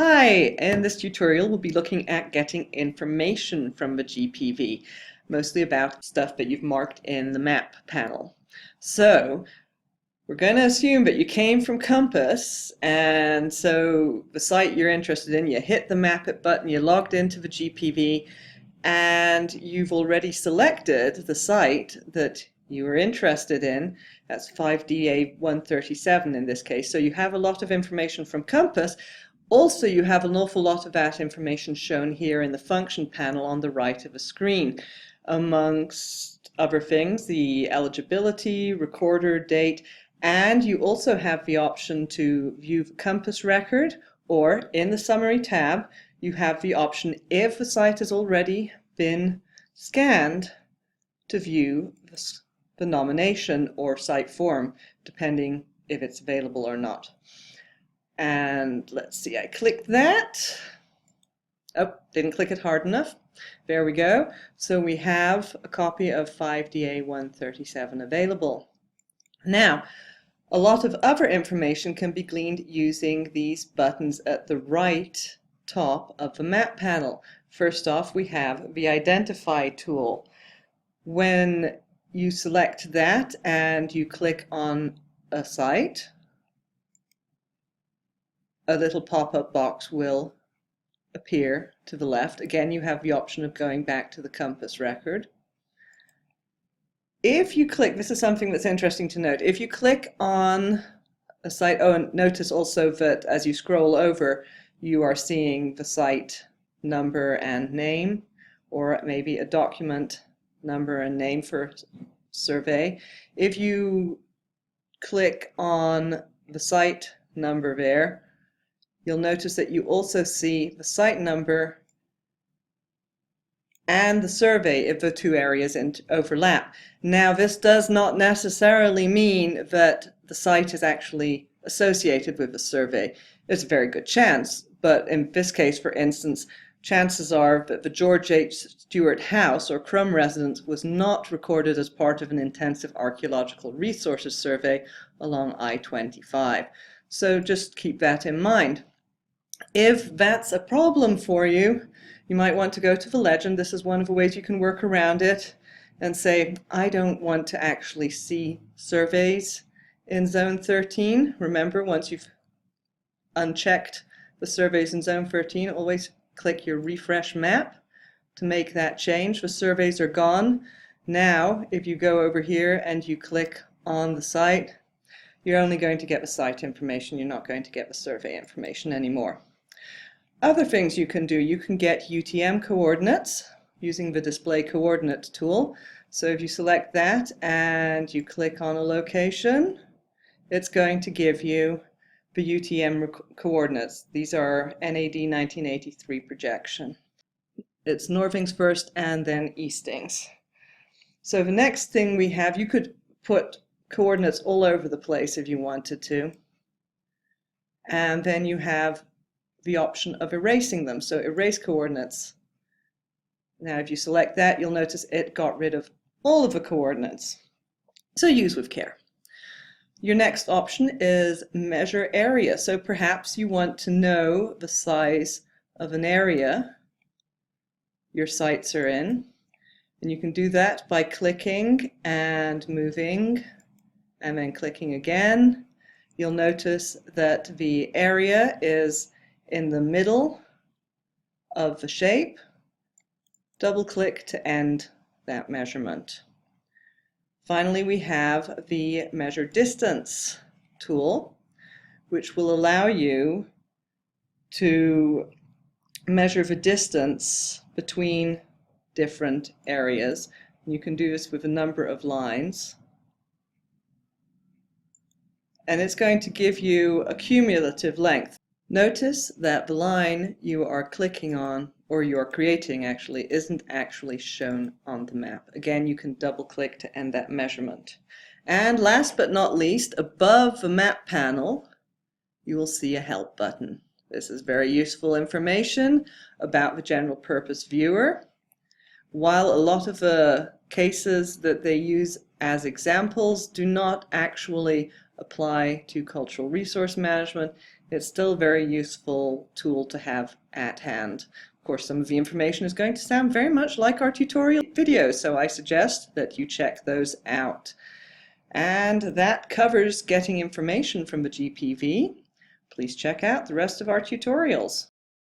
Hi, in this tutorial we'll be looking at getting information from the GPV, mostly about stuff that you've marked in the map panel. So we're going to assume that you came from Compass, and so the site you're interested in, you hit the Map It button, you logged into the GPV, and you've already selected the site that you were interested in. That's 5DA137 in this case. So you have a lot of information from Compass. Also, you have an awful lot of that information shown here in the function panel on the right of the screen. Amongst other things, the eligibility, recorder, date, and you also have the option to view the Compass record, or in the Summary tab, you have the option, if the site has already been scanned, to view the nomination or site form, depending if it's available or not. And let's see, I clicked that. Oh, didn't click it hard enough. There we go. So we have a copy of 5DA137 available. Now, a lot of other information can be gleaned using these buttons at the right top of the map panel. First off, we have the Identify tool. When you select that and you click on a site, a little pop-up box will appear to the left. Again, you have the option of going back to the Compass record. If you click, this is something that's interesting to note, if you click on a site, oh, and notice also that as you scroll over, you are seeing the site number and name, or maybe a document number and name for survey. If you click on the site number there, you'll notice that you also see the site number and the survey if the two areas overlap. Now, this does not necessarily mean that the site is actually associated with the survey. There's a very good chance, but in this case, for instance, chances are that the George H. Stewart House or Crum residence was not recorded as part of an intensive archaeological resources survey along I-25. So just keep that in mind. If that's a problem for you, you might want to go to the legend. This is one of the ways you can work around it and say, I don't want to actually see surveys in Zone 13. Remember, once you've unchecked the surveys in Zone 13, always click your refresh map to make that change. The surveys are gone. Now, if you go over here and you click on the site, you're only going to get the site information. You're not going to get the survey information anymore. Other things you can do, you can get UTM coordinates using the Display Coordinate tool. So if you select that and you click on a location, it's going to give you the UTM coordinates. These are NAD 1983 projection. It's Northings first and then Eastings. So the next thing we have, you could put coordinates all over the place if you wanted to. And then you have the option of erasing them. So erase coordinates. Now if you select that, you'll notice it got rid of all of the coordinates. So use with care. Your next option is measure area. So perhaps you want to know the size of an area your sites are in. And you can do that by clicking and moving and then clicking again. You'll notice that the area is in the middle of the shape. Double click to end that measurement. Finally, we have the Measure Distance tool, which will allow you to measure the distance between different areas. You can do this with a number of lines. And it's going to give you a cumulative length. Notice that the line you are clicking on, or you are creating actually, isn't actually shown on the map. Again, you can double click to end that measurement. And last but not least, above the map panel, you will see a help button. This is very useful information about the general purpose viewer. While a lot of the cases that they use as examples do not actually apply to cultural resource management, it's still a very useful tool to have at hand. Of course, some of the information is going to sound very much like our tutorial videos, so I suggest that you check those out. And that covers getting information from the GPV. Please check out the rest of our tutorials.